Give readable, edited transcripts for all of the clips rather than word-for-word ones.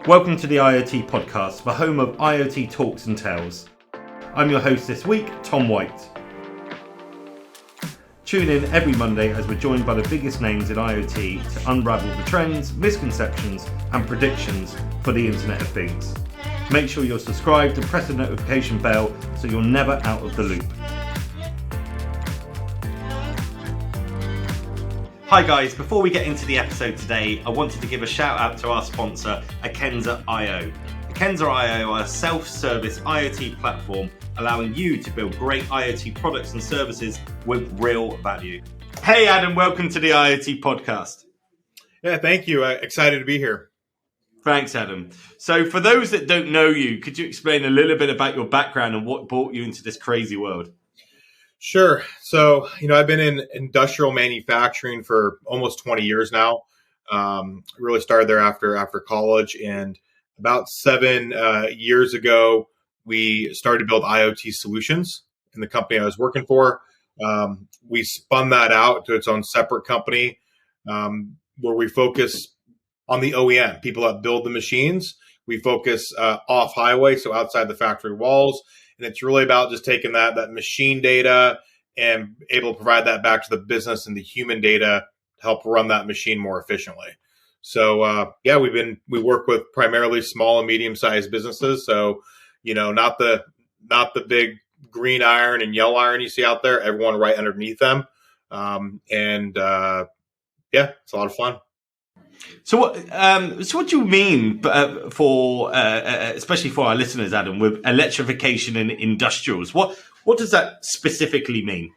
Welcome to the IoT Podcast, the home of IoT talks and tales. I'm your host this week, Tom White. Tune in every Monday as we're joined by the biggest names in IoT to unravel the trends, misconceptions and predictions for the Internet of Things. Make sure you're subscribed and press the notification bell so you're never out of the loop. Hi guys, before we get into the episode today, I wanted to give a shout out to our sponsor, Akenza.io. Akenza.io are a self-service IoT platform allowing you to build great IoT products and services with real value. Hey Adam, welcome to the IoT Podcast. Yeah, thank you. Excited to be here. Thanks Adam. So for those that don't know you, could you explain a little bit about your background and what brought you into this crazy world? Sure. So, I've been in industrial manufacturing for almost 20 years now. Really started there after college. And about 7 years ago, we started to build IoT solutions in the company I was working for. We spun that out to its own separate company where we focus on the OEM, people that build the machines. We focus off highway, so outside the factory walls. And it's really about just taking that machine data and able to provide that back to the business and the human data to help run that machine more efficiently. So, we work with primarily small and medium-sized businesses. So, not the big green iron and yellow iron you see out there, everyone right underneath them. It's a lot of fun. So what do you mean for especially for our listeners, Adam, with electrification in industrials? What does that specifically mean?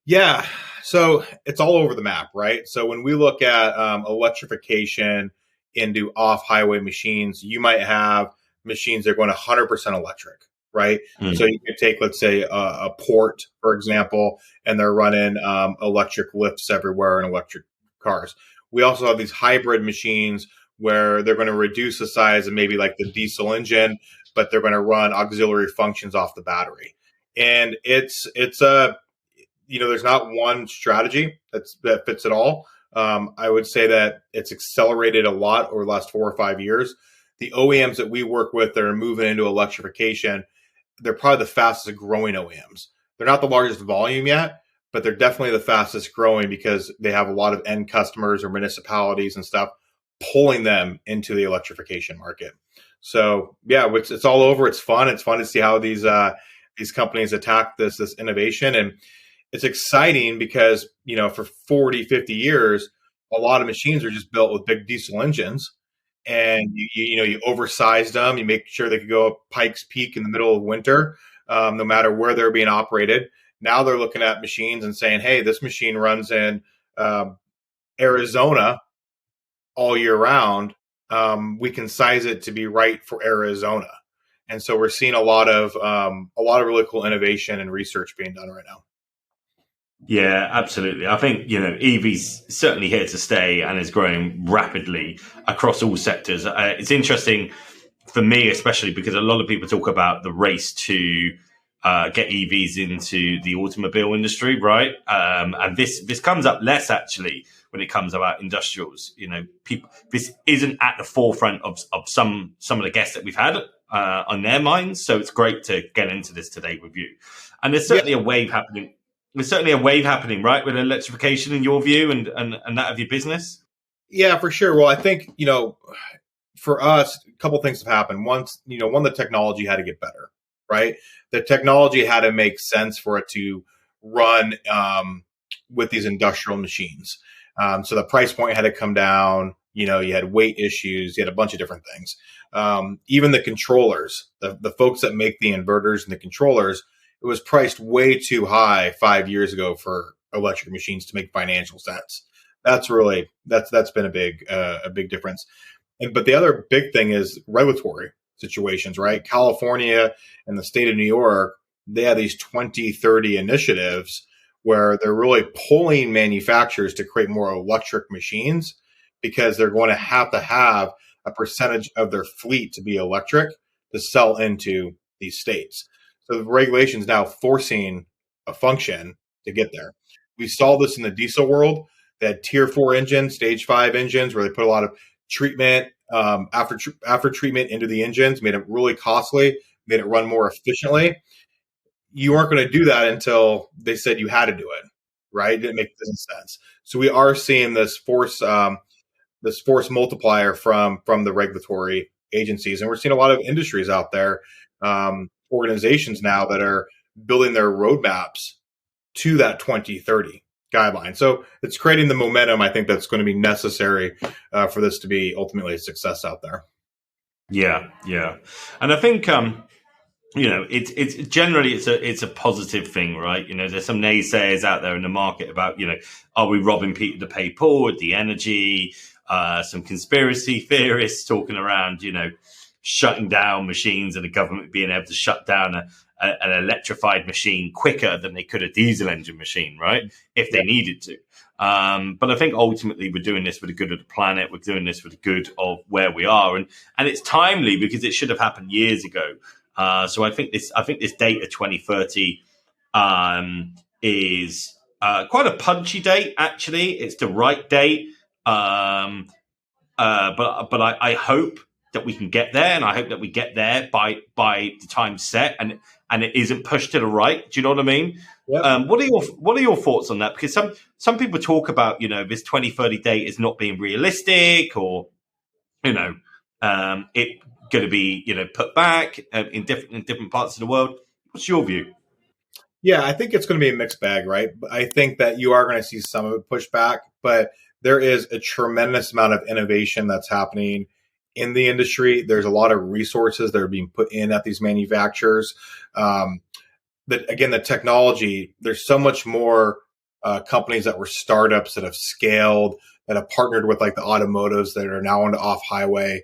Yeah, so it's all over the map, right? So when we look at electrification into off-highway machines, you might have machines that are going 100% electric, right? Mm-hmm. So you could take, let's say, a port, for example, and they're running electric lifts everywhere and electric cars. We also have these hybrid machines where they're going to reduce the size of maybe like the diesel engine, but they're going to run auxiliary functions off the battery. And it's there's not one strategy that fits it all. I would say that it's accelerated a lot over the last 4 or 5 years. The OEMs that we work with that are moving into electrification, they're probably the fastest growing OEMs. They're not the largest volume yet, but they're definitely the fastest growing because they have a lot of end customers or municipalities and stuff pulling them into the electrification market. So it's all over. It's fun. It's fun to see how these companies attack this innovation. And it's exciting because, for 40, 50 years, a lot of machines are just built with big diesel engines and you oversized them. You make sure they could go up Pikes Peak in the middle of winter, no matter where they're being operated. Now they're looking at machines and saying, hey, this machine runs in Arizona all year round. We can size it to be right for Arizona. And so we're seeing a lot of really cool innovation and research being done right now. Yeah, absolutely. I think, EV's certainly here to stay and is growing rapidly across all sectors. It's interesting for me, especially because a lot of people talk about the race to get EVs into the automobile industry, right? And this comes up less actually when it comes about industrials. This isn't at the forefront of some of the guests that we've had on their minds. So it's great to get into this today with you. And there's certainly a wave happening. There's certainly a wave happening, right, with electrification in your view and that of your business. Yeah, for sure. Well, I think for us, a couple of things have happened. One, the technology had to get better. Right, the technology had to make sense for it to run with these industrial machines. So the price point had to come down. You had weight issues. You had a bunch of different things. Even the controllers, the folks that make the inverters and the controllers, it was priced way too high 5 years ago for electric machines to make financial sense. That's been a big difference. But the other big thing is regulatory situations, right? California and the state of New York, they have these 2030 initiatives where they're really pulling manufacturers to create more electric machines because they're going to have a percentage of their fleet to be electric to sell into these states. So the regulation is now forcing a function to get there. We saw this in the diesel world. They had tier 4 engines, stage 5 engines, where they put a lot of treatment after treatment into the engines, made it really costly, made it run more efficiently. You weren't going to do that until they said you had to do it, right? It didn't make business sense. So we are seeing this force multiplier from the regulatory agencies, and we're seeing a lot of industries out there, organizations now that are building their roadmaps to that 2030 guideline. So it's creating the momentum, I think, that's going to be necessary for this to be ultimately a success out there. Yeah, and I think it's generally it's a positive thing, right? There's some naysayers out there in the market about are we robbing Peter to pay Paul with the energy? Some conspiracy theorists talking around shutting down machines and the government being able to shut down an electrified machine quicker than they could a diesel engine machine, right? If they needed to. But I think ultimately we're doing this for the good of the planet. We're doing this for the good of where we are. And it's timely because it should have happened years ago. So I think this date of 2030 is quite a punchy date, actually. It's the right date. But I hope that we can get there, and I hope that we get there by the time set, and it isn't pushed to the right. Do you know what I mean? Yep. What are your thoughts on that? Because some people talk about this 2030 date is not being realistic, or it going to be put back in different parts of the world. What's your view? Yeah, I think it's going to be a mixed bag, right? I think that you are going to see some of it pushed back, but there is a tremendous amount of innovation that's happening in the industry. There's a lot of resources that are being put in at these manufacturers. The technology, there's so much more companies that were startups that have scaled, that have partnered with like the automotives that are now into off-highway.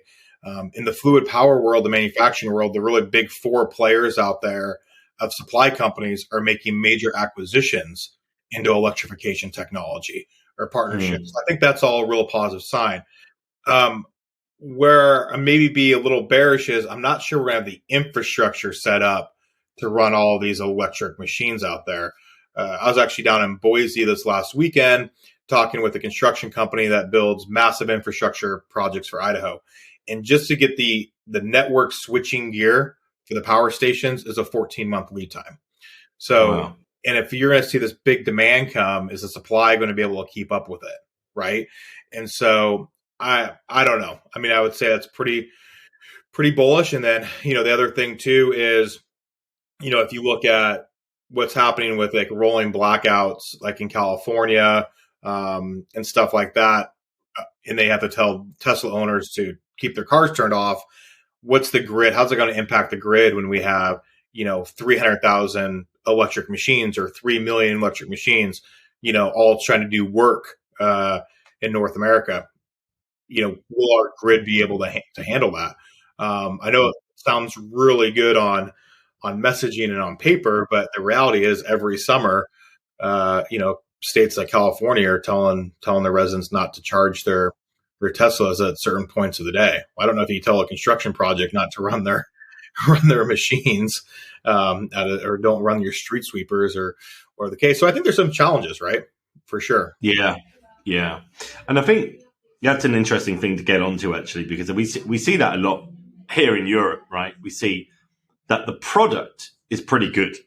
In the fluid power world, the manufacturing world, the really big four players out there of supply companies are making major acquisitions into electrification technology or partnerships. I think that's all a real positive sign. Where I maybe be a little bearish is I'm not sure we're going to have the infrastructure set up to run all of these electric machines out there. I was actually down in Boise this last weekend talking with a construction company that builds massive infrastructure projects for Idaho. And just to get the network switching gear for the power stations is a 14-month lead time. So, wow. And if you're going to see this big demand come, is the supply going to be able to keep up with it, right? And so I don't know. I mean, I would say that's pretty bullish. And then, the other thing too is, if you look at what's happening with like rolling blackouts, like in California and stuff like that, and they have to tell Tesla owners to keep their cars turned off. What's the grid? How's it going to impact the grid when we have, 300,000 electric machines or 3 million electric machines, all trying to do work in North America? Will our grid be able to handle that? I know it sounds really good on messaging and on paper, but the reality is every summer, states like California are telling their residents not to charge their Teslas at certain points of the day. I don't know if you tell a construction project not to run their machines or don't run your street sweepers or the case. So I think there's some challenges, right? For sure. Yeah. And I think that's an interesting thing to get onto, actually, because we see that a lot here in Europe, right? We see that the product is pretty good.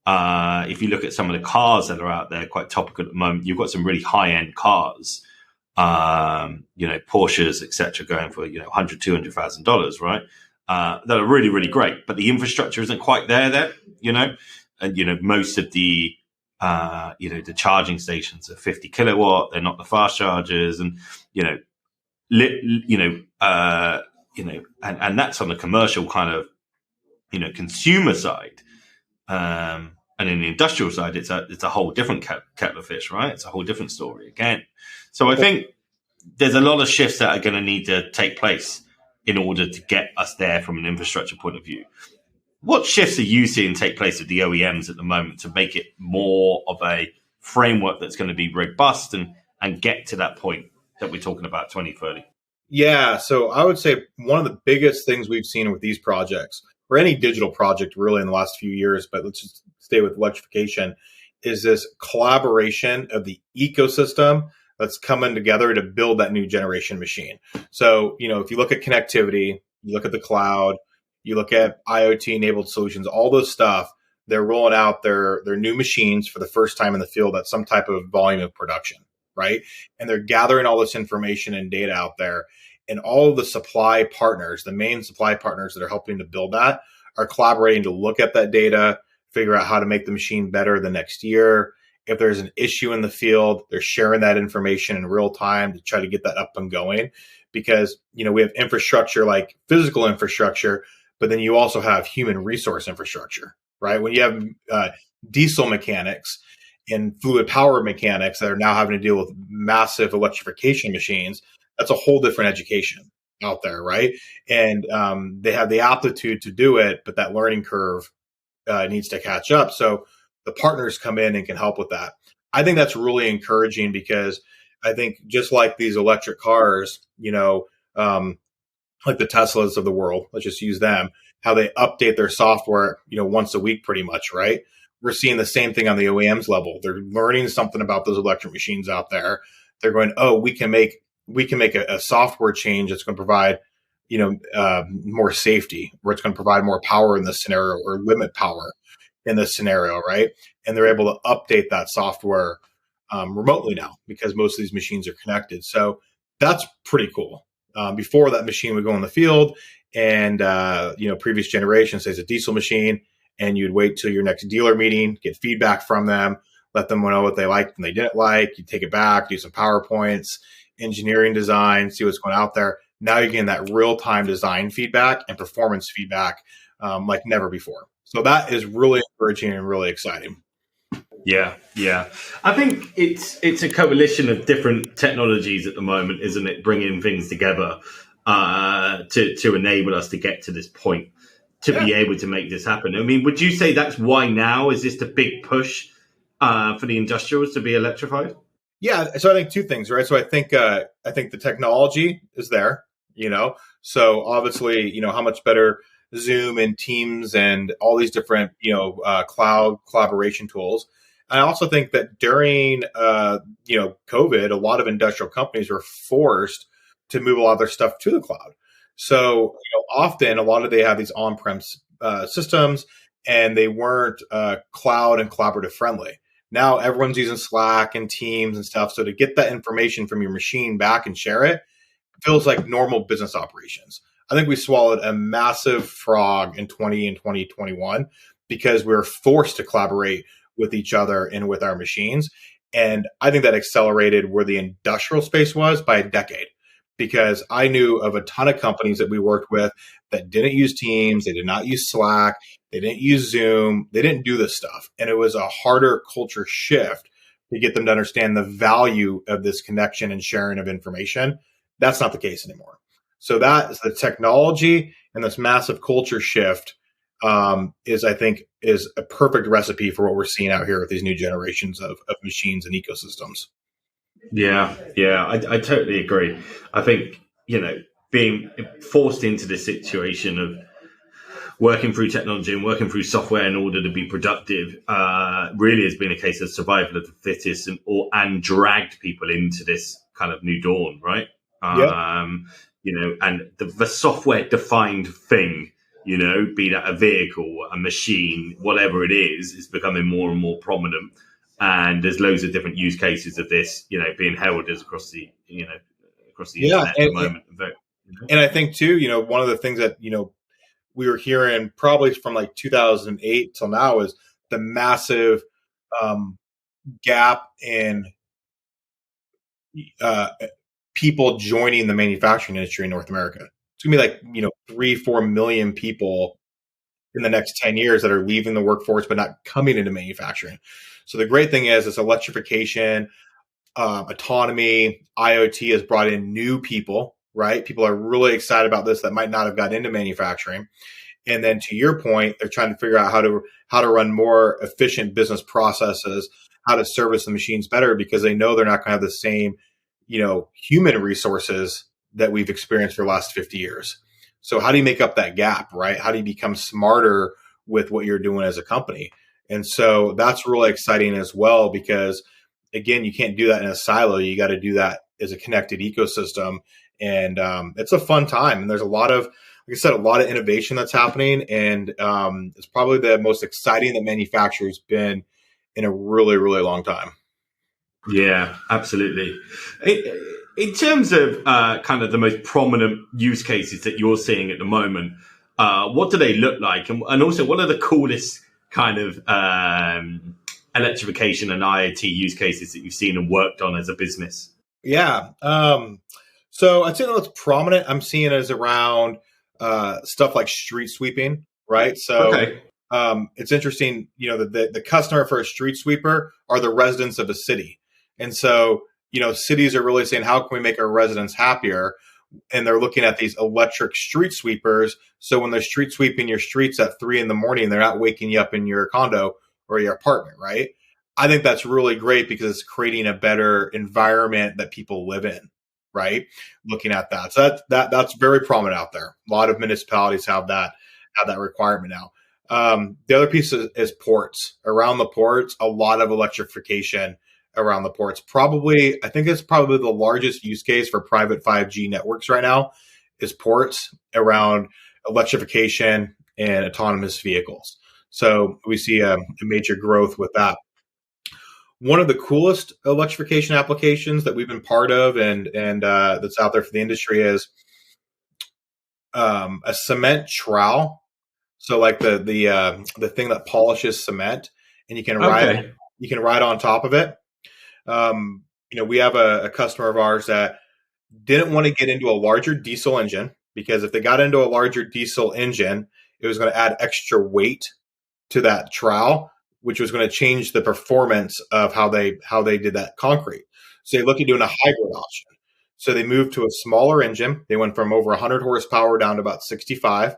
If you look at some of the cars that are out there, quite topical at the moment, you've got some really high-end cars, Porsches, etc., going for $100,000, $200,000, right? That are really, really great, but the infrastructure isn't quite there, and most of the the charging stations are 50 kilowatt. They're not the fast chargers, and and that's on the commercial kind of consumer side. And in the industrial side, it's a whole different kettle of fish, right? It's a whole different story again. So I think there's a lot of shifts that are going to need to take place in order to get us there from an infrastructure point of view. What shifts are you seeing take place with the OEMs at the moment to make it more of a framework that's going to be robust and get to that point that we're talking about 2030? Yeah, so I would say one of the biggest things we've seen with these projects, or any digital project really in the last few years, but let's just stay with electrification, is this collaboration of the ecosystem that's coming together to build that new generation machine. So, if you look at connectivity, you look at the cloud, you look at IoT enabled solutions, all those stuff, they're rolling out their new machines for the first time in the field at some type of volume of production, right? And they're gathering all this information and data out there. And all of the supply partners, the main supply partners that are helping to build that, are collaborating to look at that data, figure out how to make the machine better the next year. If there's an issue in the field, they're sharing that information in real time to try to get that up and going. Because, we have infrastructure like physical infrastructure, but then you also have human resource infrastructure, right? When you have diesel mechanics and fluid power mechanics that are now having to deal with massive electrification machines, that's a whole different education out there, right? And they have the aptitude to do it, but that learning curve needs to catch up. So the partners come in and can help with that. I think that's really encouraging because I think just like these electric cars, like the Teslas of the world, let's just use them, how they update their software, once a week pretty much, right? We're seeing the same thing on the OEMs level. They're learning something about those electric machines out there. They're going, oh, we can make a software change that's going to provide, more safety, or it's going to provide more power in this scenario or limit power in this scenario, right? And they're able to update that software remotely now because most of these machines are connected. So that's pretty cool. Before, that machine would go in the field and, previous generations, say it's a diesel machine, and you'd wait till your next dealer meeting, get feedback from them, let them know what they liked and they didn't like. You take it back, do some PowerPoints, engineering design, see what's going out there. Now you're getting that real-time design feedback and performance feedback like never before. So that is really encouraging and really exciting. Yeah. I think it's a coalition of different technologies at the moment, isn't it? Bringing things together to enable us to get to this point, to be able to make this happen. I mean, would you say that's why now? Is this the big push for the industrials to be electrified? Yeah. So I think two things, right? So I think the technology is there, so obviously, how much better Zoom and Teams and all these different, cloud collaboration tools. I also think that during, COVID, a lot of industrial companies were forced to move a lot of their stuff to the cloud. So, often they have these on-prem systems and they weren't cloud and collaborative friendly. Now everyone's using Slack and Teams and stuff. So to get that information from your machine back and share it feels like normal business operations. I think we swallowed a massive frog in 2021 because we were forced to collaborate with each other and with our machines. And I think that accelerated where the industrial space was by a decade, because I knew of a ton of companies that we worked with that didn't use Teams, they did not use Slack, they didn't use Zoom, they didn't do this stuff. And it was a harder culture shift to get them to understand the value of this connection and sharing of information. That's not the case anymore. So that is the technology, and this massive culture shift is a perfect recipe for what we're seeing out here with these new generations of machines and ecosystems. Yeah, I totally agree. I think, being forced into this situation of working through technology and working through software in order to be productive really has been a case of survival of the fittest and dragged people into this kind of new dawn, right? And the software defined thing, be that a vehicle, a machine, whatever it is becoming more and more prominent. And there's loads of different use cases of this, being heralded across the internet at the moment. And I think too, one of the things that, we were hearing probably from like 2008 till now is the massive gap in people joining the manufacturing industry in North America. It's gonna be like, 3-4 million people in the next 10 years that are leaving the workforce, but not coming into manufacturing. So the great thing is electrification, autonomy, IoT has brought in new people, right? People are really excited about this that might not have got into manufacturing. And then to your point, they're trying to figure out how to run more efficient business processes, how to service the machines better, because they know they're not going to have the same, human resources that we've experienced for the last 50 years. So how do you make up that gap, right? How do you become smarter with what you're doing as a company? And so that's really exciting as well, because again, you can't do that in a silo. You got to do that as a connected ecosystem. And it's a fun time. And there's a lot of, like I said, a lot of innovation that's happening. And it's probably the most exciting that manufacturer's been in a really, really long time. Yeah, absolutely. In terms of kind of the most prominent use cases that you're seeing at the moment, what do they look like? And also, what are the coolest kind of electrification and IoT use cases that you've seen and worked on as a business? Yeah. So I'd say the most prominent I'm seeing is around stuff like street sweeping, right? So Okay. it's interesting, the customer for a street sweeper are the residents of a city. And so, cities are really saying, how can we make our residents happier? And they're looking at these electric street sweepers. So when they're street sweeping your streets at 3 a.m, they're not waking you up in your condo or your apartment, right? I think that's really great because it's creating a better environment that people live in, right? Looking at that. So that's very prominent out there. A lot of municipalities have that requirement now. The other piece is ports. Around the ports, a lot of electrification around the ports. I think it's probably the largest use case for private 5G networks right now is ports around electrification and autonomous vehicles. So we see a major growth with that. One of the coolest electrification applications that we've been part of and that's out there for the industry is a cement trowel. So like the thing that polishes cement, and you can ride on top of it. We have a customer of ours that didn't want to get into a larger diesel engine because if they got into a larger diesel engine, it was going to add extra weight to that trowel, which was going to change the performance of how they did that concrete. So they looked at doing a hybrid option. So they moved to a smaller engine. They went from over 100 horsepower down to about 65.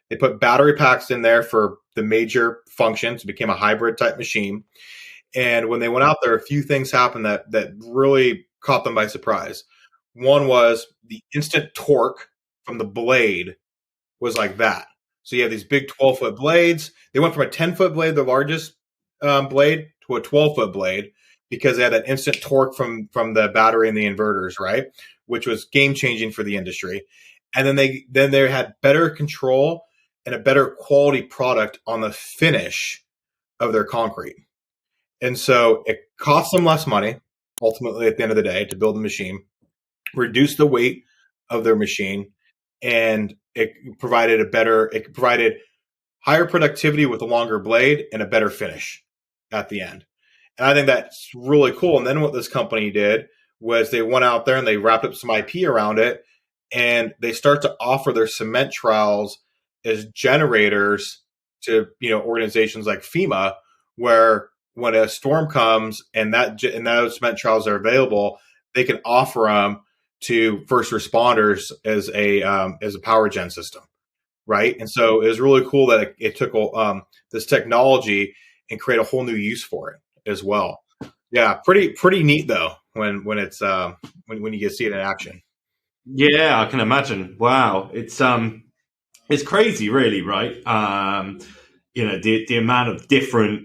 They put battery packs in there for the major functions. It became a hybrid type machine. And when they went out there, a few things happened that really caught them by surprise. One was the instant torque from the blade was like that. So you have these big 12-foot blades. They went from a 10-foot blade, the largest blade, to a 12-foot blade because they had that instant torque from the battery and the inverters, right? Which was game changing for the industry. And then they had better control and a better quality product on the finish of their concrete. And so it cost them less money, ultimately, at the end of the day, to build the machine, reduce the weight of their machine, and it provided higher productivity with a longer blade and a better finish at the end. And I think that's really cool. And then what this company did was they went out there and they wrapped up some IP around it, and they start to offer their cement trowels as generators to organizations like FEMA, where when a storm comes and those cement trowels are available, they can offer them to first responders as a power gen system, right? And so it was really cool that it took this technology and create a whole new use for it as well. Yeah, pretty neat though when it's when you get to see it in action. Yeah, I can imagine. Wow, it's crazy, really, right? The amount of different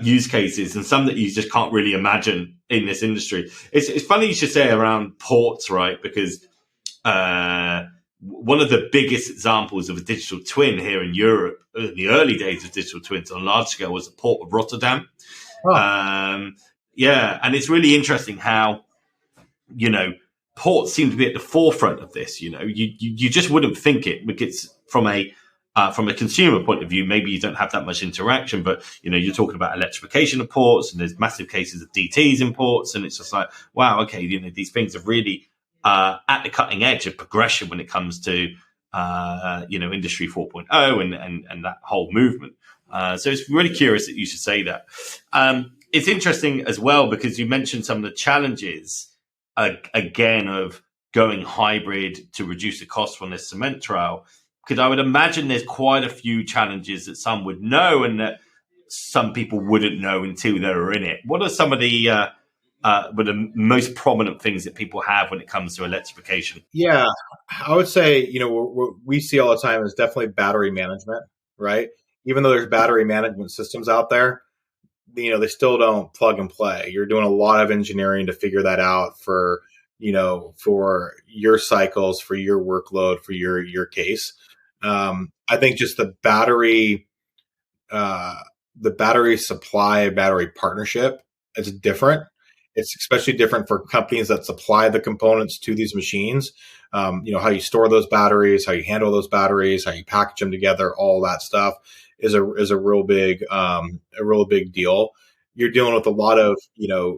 use cases and some that you just can't really imagine in this industry. It's funny you should say around ports, right? Because one of the biggest examples of a digital twin here in Europe, in the early days of digital twins on a large scale, was the port of Rotterdam. Oh. And it's really interesting how, ports seem to be at the forefront of this. You just wouldn't think it because from a consumer point of view, maybe you don't have that much interaction, but you're talking about electrification of ports, and there's massive cases of DTs in ports, and it's just like, wow, okay, these things are really at the cutting edge of progression when it comes to Industry 4.0 and that whole movement. So it's really curious that you should say that. It's interesting as well because you mentioned some of the challenges again of going hybrid to reduce the cost from this cement trowel. Because I would imagine there's quite a few challenges that some would know and that some people wouldn't know until they were in it. What are some of the most prominent things that people have when it comes to electrification? Yeah, I would say, what we see all the time is definitely battery management, right? Even though there's battery management systems out there, they still don't plug and play. You're doing a lot of engineering to figure that out for your cycles, for your workload, for your case. I think just the battery supply, battery partnership is different. It's especially different for companies that supply the components to these machines. How you store those batteries, how you handle those batteries, how you package them together, all that stuff is a real big deal. You're dealing with a lot of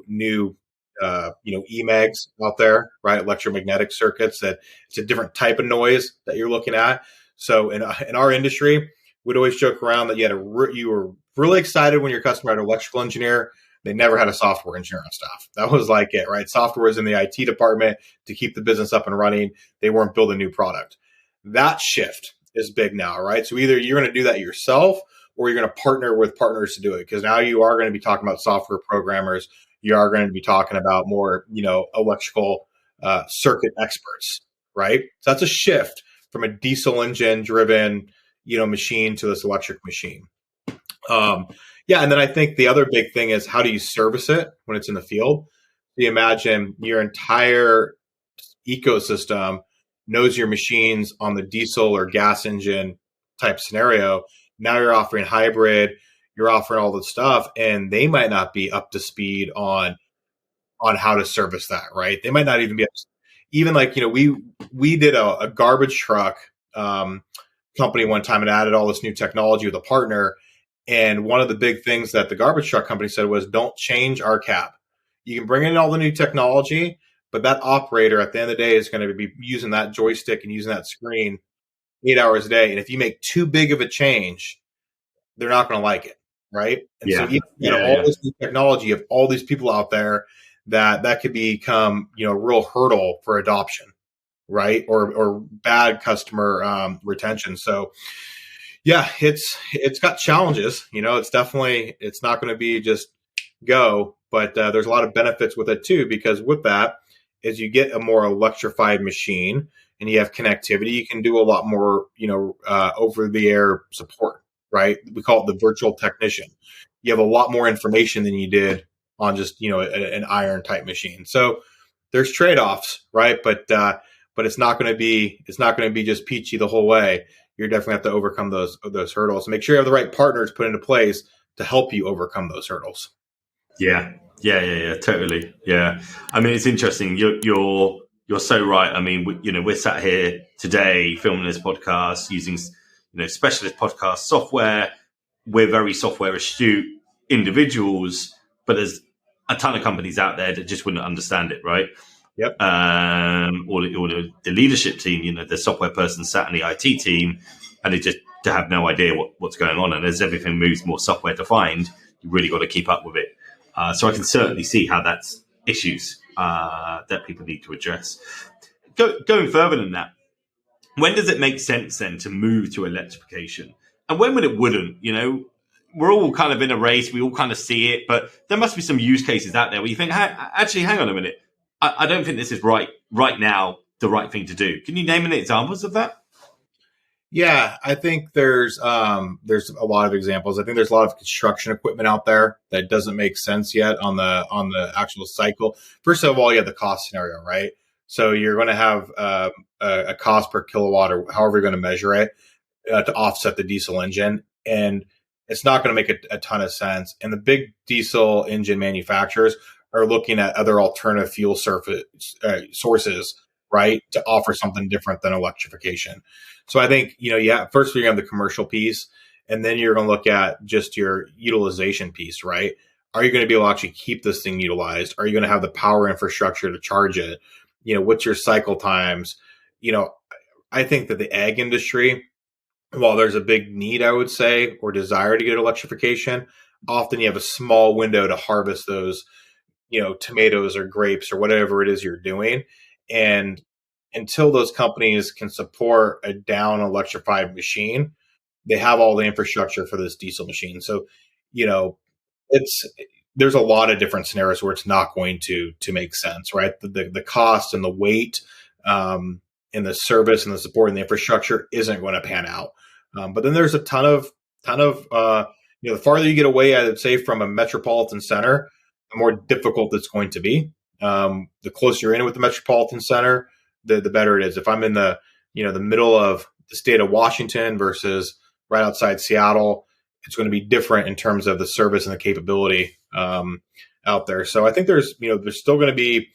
new EMAGs out there, right? Electromagnetic circuits. That it's a different type of noise that you're looking at. So in our industry, we'd always joke around that you were really excited when your customer had an electrical engineer. They never had a software engineer on staff. That was like it, right? Software was in the IT department to keep the business up and running. They weren't building new product. That shift is big now, right? So either you're going to do that yourself or you're going to partner with partners to do it, because now you are going to be talking about software programmers. You are going to be talking about more, electrical circuit experts, right? So that's a shift from a diesel engine driven, machine to this electric machine. And then I think the other big thing is, how do you service it when it's in the field? You imagine your entire ecosystem knows your machines on the diesel or gas engine type scenario. Now you're offering hybrid, you're offering all this stuff, and they might not be up to speed on how to service that, right? They might not even be even like, we did a garbage truck company one time and added all this new technology with a partner. And one of the big things that the garbage truck company said was, don't change our cab. You can bring in all the new technology, but that operator at the end of the day is going to be using that joystick and using that screen 8 hours a day. And if you make too big of a change, they're not going to like it, right? And so all this new technology, you have all these people out there that could become, a real hurdle for adoption, right? Or bad customer retention. So it's got challenges. It's not going to be just go, but there's a lot of benefits with it too, because with that, as you get a more electrified machine and you have connectivity, you can do a lot more, over the air support, right? We call it the virtual technician. You have a lot more information than you did on just, an iron type machine. So there's trade-offs, right? But it's not going to be just peachy the whole way. You're definitely have to overcome those hurdles. Make sure you have the right partners put into place to help you overcome those hurdles. Yeah, totally. Yeah, I mean, it's interesting. You're so right. I mean, we're sat here today filming this podcast using specialist podcast software. We're very software astute individuals, but there's a ton of companies out there that just wouldn't understand it, right? Yep. Or the leadership team, the software person sat in the IT team, and they just have no idea what's going on. And as everything moves more software defined, you really got to keep up with it. So I can certainly see how that's issues that people need to address. Going further than that, when does it make sense then to move to electrification? And when it wouldn't? We're all kind of in a race. We all kind of see it, but there must be some use cases out there where you think, actually, hang on a minute. I don't think this is right now, the right thing to do. Can you name any examples of that? Yeah, I think there's a lot of examples. I think there's a lot of construction equipment out there that doesn't make sense yet on the actual cycle. First of all, you have the cost scenario, right? So you're going to have a cost per kilowatt, or however you're going to measure it, to offset the diesel engine, and it's not going to make a ton of sense. And the big diesel engine manufacturers are looking at other alternative fuel sources, right, to offer something different than electrification. So I think, first you're going to have the commercial piece, and then you're going to look at just your utilization piece, right? Are you going to be able to actually keep this thing utilized? Are you going to have the power infrastructure to charge it? What's your cycle times? I think that the ag industry, while there's a big need, I would say, or desire to get electrification, often you have a small window to harvest those, tomatoes or grapes or whatever it is you're doing. And until those companies can support a down electrified machine, they have all the infrastructure for this diesel machine. So, there's a lot of different scenarios where it's not going to make sense, right? The cost and the weight, and the service and the support and the infrastructure isn't going to pan out. But then there's a ton of The farther you get away, I would say, from a metropolitan center, the more difficult it's going to be. The closer you're in with the metropolitan center, the better it is. If I'm in the middle of the state of Washington versus right outside Seattle, it's going to be different in terms of the service and the capability out there. So I think there's still going to be,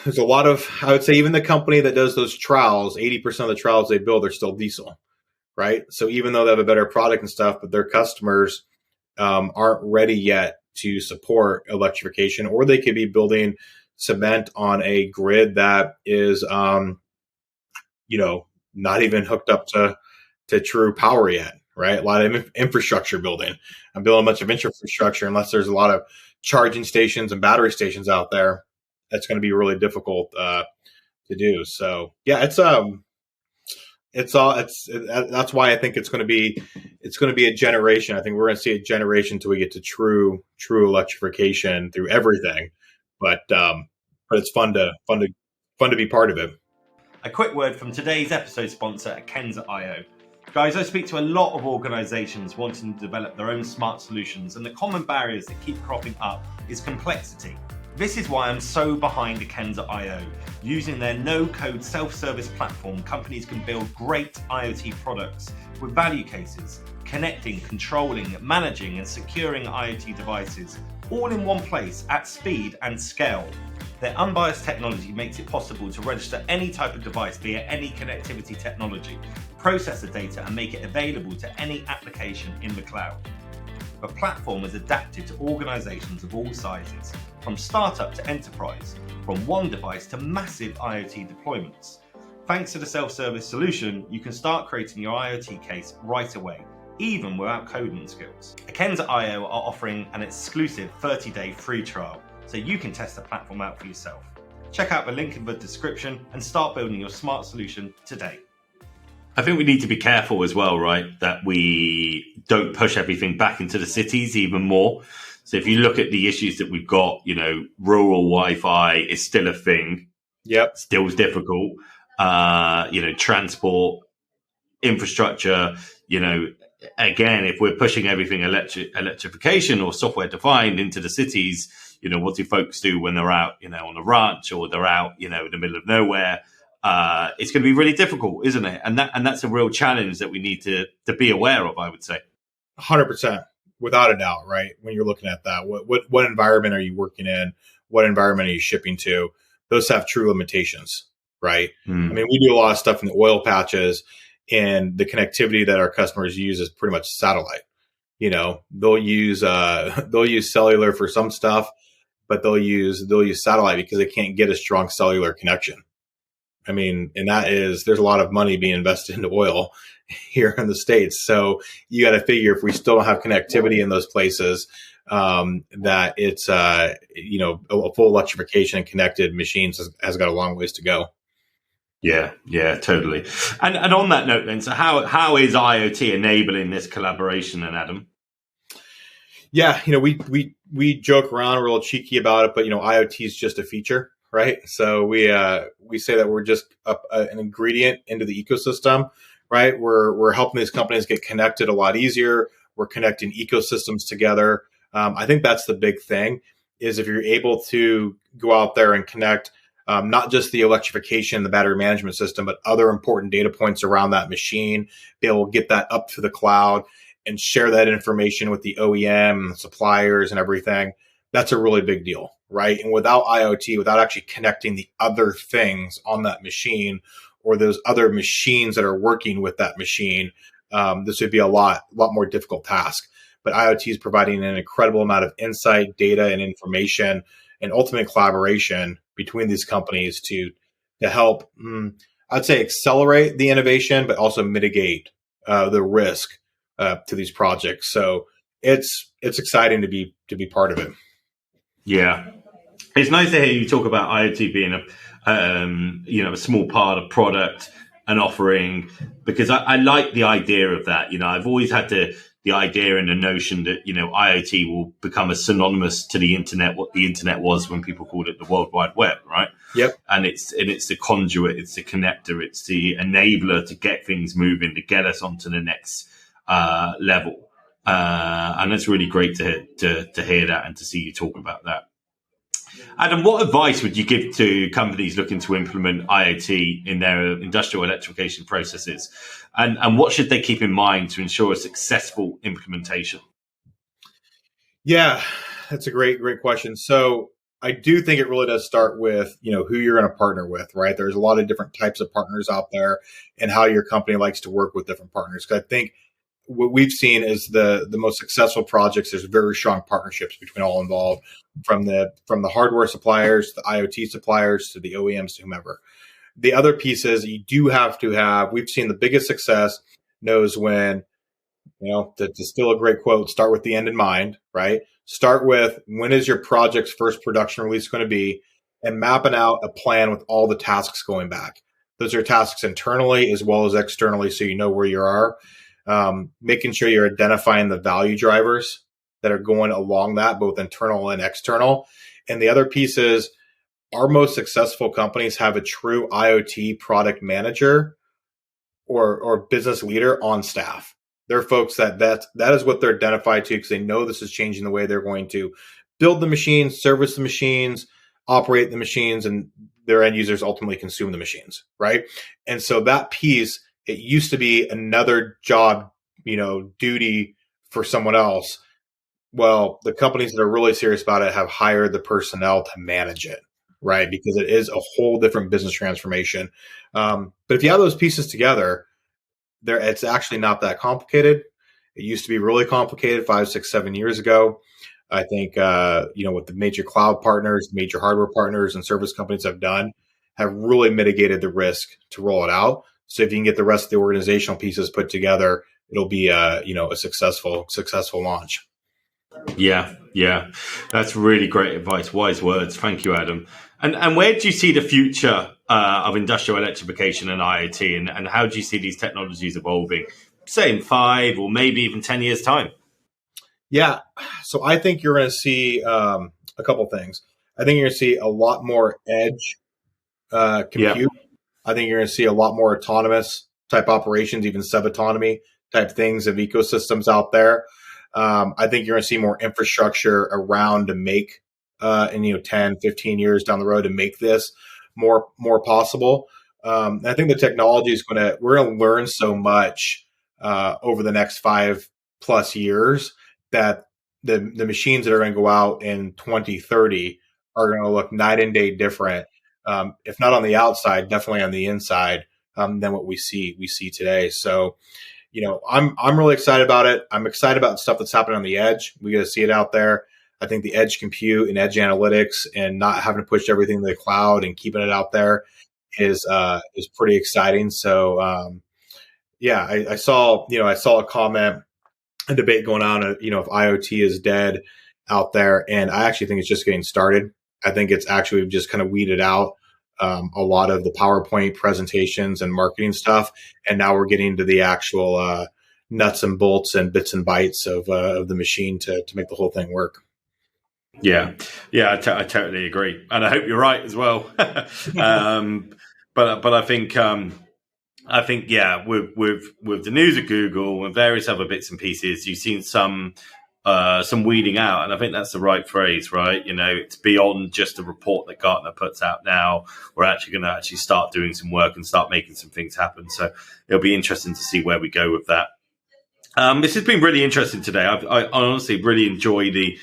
there's a lot of, I would say, even the company that does those trials, 80% of the trials they build are still diesel, right? So even though they have a better product and stuff, but their customers aren't ready yet to support electrification, or they could be building cement on a grid that is, not even hooked up to true power yet, right? A lot of infrastructure building. I'm building a bunch of infrastructure unless there's a lot of charging stations and battery stations out there. That's going to be really difficult to do. So yeah, that's why I think it's going to be a generation. I think we're going to see a generation until we get to true electrification through everything. But it's fun to be part of it. A quick word from today's episode sponsor, Ekenza.io. Guys, I speak to a lot of organizations wanting to develop their own smart solutions, and the common barriers that keep cropping up is complexity. This is why I'm so behind Ekenza.io. Using their no-code self-service platform, companies can build great IoT products with value cases, connecting, controlling, managing, and securing IoT devices, all in one place at speed and scale. Their unbiased technology makes it possible to register any type of device via any connectivity technology, process the data, and make it available to any application in the cloud. The platform is adapted to organizations of all sizes, from startup to enterprise, from one device to massive IoT deployments. Thanks to the self-service solution, you can start creating your IoT case right away, even without coding skills. Ekenza.io are offering an exclusive 30-day free trial, so you can test the platform out for yourself. Check out the link in the description and start building your smart solution today. I think we need to be careful as well, right, that we don't push everything back into the cities even more. So if you look at the issues that we've got, rural Wi-Fi is still a thing. Yep. Still difficult. Transport, infrastructure, again, if we're pushing everything electrification or software defined into the cities, what do folks do when they're out, on a ranch, or they're out, in the middle of nowhere? It's going to be really difficult, isn't it? And that's a real challenge that we need to be aware of, I would say. 100%, without a doubt, right? When you're looking at that, what environment are you working in? What environment are you shipping to? Those have true limitations, right? I mean, we do a lot of stuff in the oil patches, and the connectivity that our customers use is pretty much satellite. They'll use cellular for some stuff, but they'll use satellite because they can't get a strong cellular connection. I mean, and there's a lot of money being invested into oil here in the States. So you got to figure, if we still don't have connectivity in those places, that it's, a full electrification and connected machines has got a long ways to go. Yeah, totally. And on that note then, so how is IoT enabling this collaboration then, Adam? Yeah, we joke around, we're a little cheeky about it, but IoT is just a feature, right? So we say that we're just an ingredient into the ecosystem, right? We're helping these companies get connected a lot easier. We're connecting ecosystems together. I think that's the big thing, is if you're able to go out there and connect not just the electrification, the battery management system, but other important data points around that machine, be able to get that up to the cloud and share that information with the OEM and the suppliers and everything. That's a really big deal, right? And without IoT, without actually connecting the other things on that machine or those other machines that are working with that machine, this would be a lot more difficult task. But IoT is providing an incredible amount of insight, data, and information, and ultimate collaboration between these companies to help, I'd say, accelerate the innovation, but also mitigate the risk to these projects. So it's exciting to be part of it. Yeah, it's nice to hear you talk about IoT being a small part of product and offering, because I like the idea of that. I've always had the idea and the notion that, IoT will become as synonymous to the internet, what the internet was when people called it the World Wide Web, right? Yep. And it's the conduit, it's the connector, it's the enabler to get things moving, to get us onto the next level. And it's really great to hear that and to see you talk about that. Adam, what advice would you give to companies looking to implement IoT in their industrial electrification processes? And what should they keep in mind to ensure a successful implementation? Yeah, that's a great question. So I do think it really does start with, who you're going to partner with, right? There's a lot of different types of partners out there and how your company likes to work with different partners. Because I think what we've seen is the most successful projects, there's very strong partnerships between all involved, from the hardware suppliers, the IoT suppliers, to the OEMs, to whomever. The other piece is you do have to have, we've seen the biggest success knows when, to steal a great quote, start with the end in mind, right? Start with, when is your project's first production release going to be, and mapping out a plan with all the tasks going back. Those are tasks internally as well as externally, so you know where you are. Making sure you're identifying the value drivers that are going along that, both internal and external. And the other piece is, our most successful companies have a true IoT product manager or business leader on staff. They're folks that is what they're identified to, because they know this is changing the way they're going to build the machines, service the machines, operate the machines, and their end users ultimately consume the machines, right? And so that piece, it used to be another job, duty for someone else. Well, the companies that are really serious about it have hired the personnel to manage it, right? Because it is a whole different business transformation. But if you have those pieces together, it's actually not that complicated. It used to be really complicated 5, 6, 7 years ago. I think, what the major cloud partners, major hardware partners, and service companies have done, have really mitigated the risk to roll it out. So if you can get the rest of the organizational pieces put together, it'll be a successful launch. Yeah, that's really great advice. Wise words. Thank you, Adam. And where do you see the future of industrial electrification and IoT, and how do you see these technologies evolving, say in 5 or maybe even 10 years' time? Yeah, so I think you're going to see a couple things. I think you're going to see a lot more edge compute. Yeah. I think you're going to see a lot more autonomous type operations, even sub-autonomy type things of ecosystems out there. I think you're going to see more infrastructure around to make, in 10, 15 years down the road, to make this more possible. I think the technology is we're going to learn so much over the next 5+ years that the machines that are going to go out in 2030 are going to look night and day different, if not on the outside, definitely on the inside, than what we see today. So, I'm really excited about it. I'm excited about the stuff that's happening on the edge. We got to see it out there. I think the edge compute and edge analytics, and not having to push everything to the cloud and keeping it out there is pretty exciting. So, I saw a comment, a debate going on, if IoT is dead out there, and I actually think it's just getting started. I think it's actually just kind of weeded out a lot of the PowerPoint presentations and marketing stuff, and now we're getting to the actual nuts and bolts and bits and bytes of the machine to make the whole thing work. Yeah, I totally agree, and I hope you're right as well. But I think with the news of Google and various other bits and pieces, you've seen some weeding out, and I think that's the right phrase, right? It's beyond just a report that Gartner puts out now. We're actually going to start doing some work and start making some things happen. So it'll be interesting to see where we go with that. This has been really interesting today. I honestly really enjoy the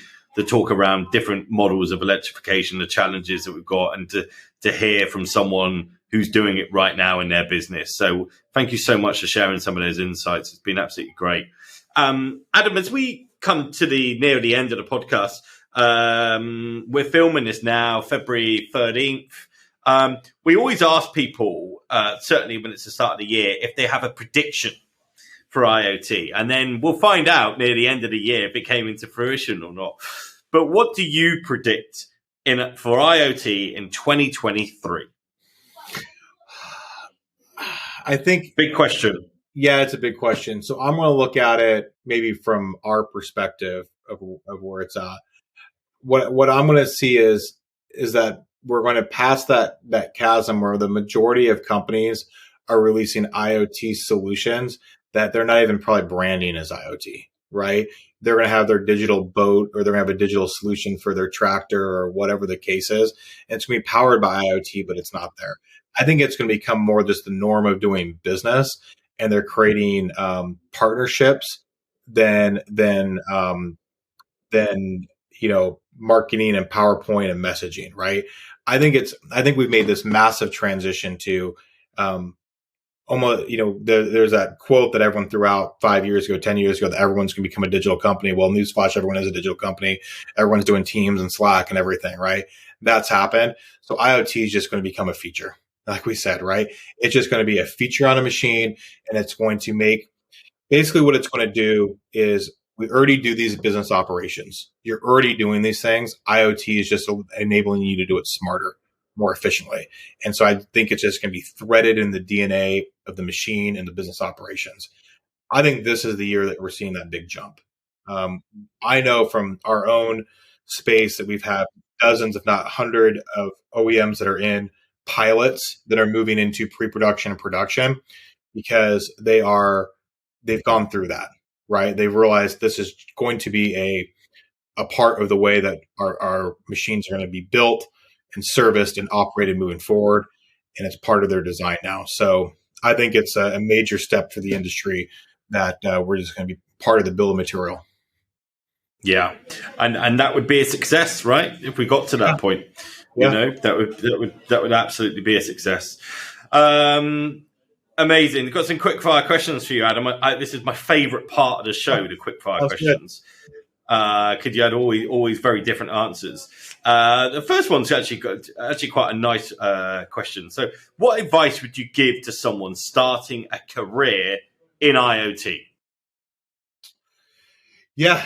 talk around different models of electrification, the challenges that we've got, and to hear from someone who's doing it right now in their business. So thank you so much for sharing some of those insights. It's been absolutely great. Adam, as we come to near the end of the podcast, we're filming this now, February 13th. We always ask people, certainly when it's the start of the year, if they have a prediction for IoT, and then we'll find out near the end of the year if it came into fruition or not. But what do you predict for IoT in 2023? I think big question. Yeah, it's a big question. So I'm going to look at it maybe from our perspective of where it's at. What I'm going to see is that we're going to pass that chasm where the majority of companies are releasing IoT solutions that they're not even probably branding as IoT, right? They're going to have their digital boat, or they're going to have a digital solution for their tractor, or whatever the case is. And it's going to be powered by IoT, but it's not there. I think it's going to become more just the norm of doing business, and they're creating partnerships than marketing and PowerPoint and messaging, right? I think we've made this massive transition to almost, there's that quote that everyone threw out 5 years ago, 10 years ago, that everyone's going to become a digital company. Well, newsflash, everyone is a digital company. Everyone's doing Teams and Slack and everything, right? That's happened. So IoT is just going to become a feature. Like we said, right? It's just going to be a feature on a machine, and it's going to make, basically what it's going to do is, we already do these business operations. You're already doing these things. IoT is just enabling you to do it smarter, more efficiently. And so I think it's just going to be threaded in the DNA of the machine and the business operations. I think this is the year that we're seeing that big jump. I know from our own space that we've had dozens, if not 100 of OEMs that are in pilots that are moving into pre-production and production, because they've gone through that, right? They've realized this is going to be a part of the way that our machines are going to be built and serviced and operated moving forward. And it's part of their design now. So I think it's a major step for the industry that we're just going to be part of the bill of material. Yeah. And that would be a success, right? If we got to that point, that would absolutely be a success. Amazing. We've got some quick fire questions for you, Adam. This is my favorite part of the show, the quick fire questions. Because you had always very different answers. The first one's actually quite a nice question. So, what advice would you give to someone starting a career in IoT? Yeah,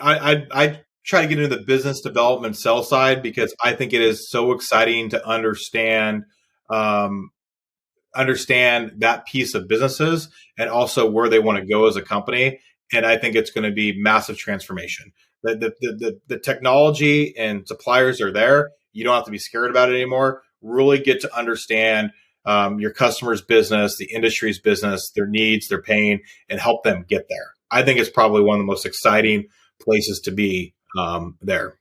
I try to get into the business development sell side, because I think it is so exciting to understand that piece of businesses, and also where they want to go as a company. And I think it's going to be massive transformation. The technology and suppliers are there. You don't have to be scared about it anymore. Really get to understand your customer's business, the industry's business, their needs, their pain, and help them get there. I think it's probably one of the most exciting places to be there.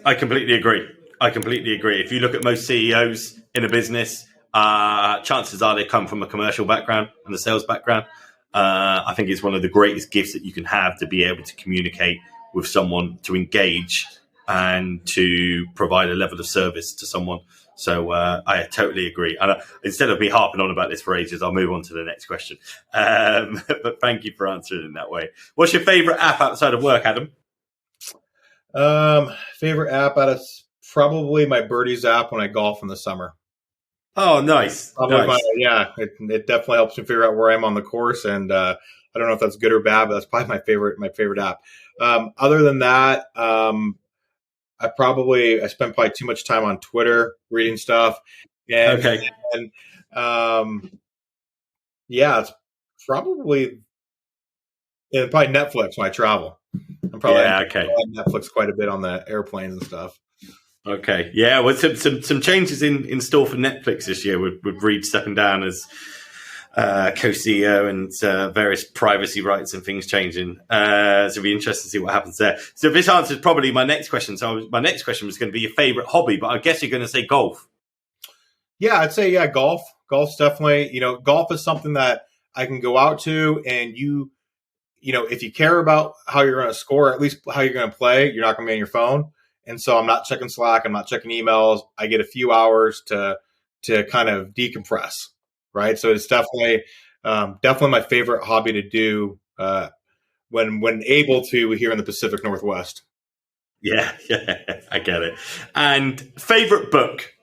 I completely agree. If you look at most CEOs in a business, chances are they come from a commercial background and a sales background. I think it's one of the greatest gifts that you can have, to be able to communicate with someone, to engage, and to provide a level of service to someone. So I totally agree. And instead of me harping on about this for ages, I'll move on to the next question. But thank you for answering in that way. What's your favorite app outside of work, Adam? Favorite app probably my Birdies app when I golf in the summer. Oh, nice. It definitely helps me figure out where I am on the course, and I don't know if that's good or bad, but that's probably my favorite app. Other than that, I spend probably too much time on Twitter reading stuff. And, okay. And it's probably Netflix when I travel. I'm probably on Netflix quite a bit on the airplanes and stuff. Okay. Yeah. Well, some changes in store for Netflix this year, with Reed stepping down as co-CEO, and various privacy rights and things changing. So it'll be interesting to see what happens there. So this answers probably my next question. So my next question was going to be your favorite hobby, but I guess you're going to say golf. Yeah, I'd say, golf. Golf's definitely, golf is something that I can go out to, and if you care about how you're going to score, at least how you're going to play, you're not going to be on your phone. And so I'm not checking Slack. I'm not checking emails. I get a few hours to kind of decompress, right? So it's definitely my favorite hobby to do when able to here in the Pacific Northwest. Yeah, I get it. And favorite book?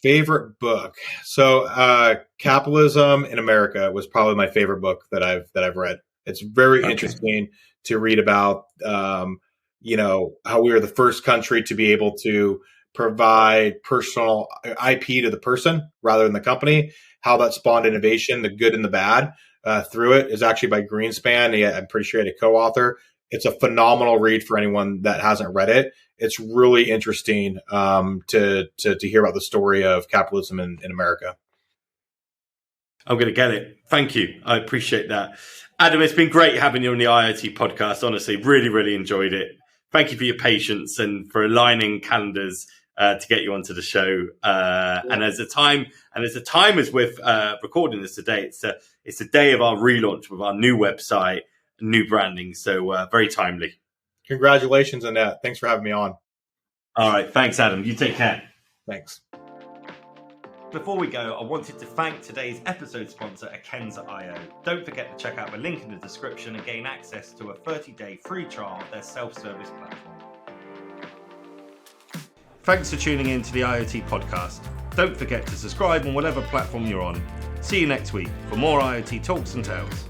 Favorite book. So Capitalism in America was probably my favorite book that I've read. It's very interesting to read about how we were the first country to be able to provide personal IP to the person rather than the company, how that spawned innovation, the good and the bad through it. Is actually by Greenspan. I'm pretty sure he had a co-author. It's a phenomenal read for anyone that hasn't read it. It's really interesting to hear about the story of capitalism in America. I'm going to get it. Thank you. I appreciate that. Adam, it's been great having you on the IoT podcast. Honestly, really, really enjoyed it. Thank you for your patience and for aligning calendars to get you onto the show. And as the time as we're recording this today, it's the day of our relaunch with our new website, new branding. So very timely. Congratulations on that. Thanks for having me on. All right. Thanks, Adam. You take care. Thanks. Before we go, I wanted to thank today's episode sponsor, Akenza.io. Don't forget to check out the link in the description and gain access to a 30-day free trial of their self-service platform. Thanks for tuning in to the IoT Podcast. Don't forget to subscribe on whatever platform you're on. See you next week for more IoT talks and tales.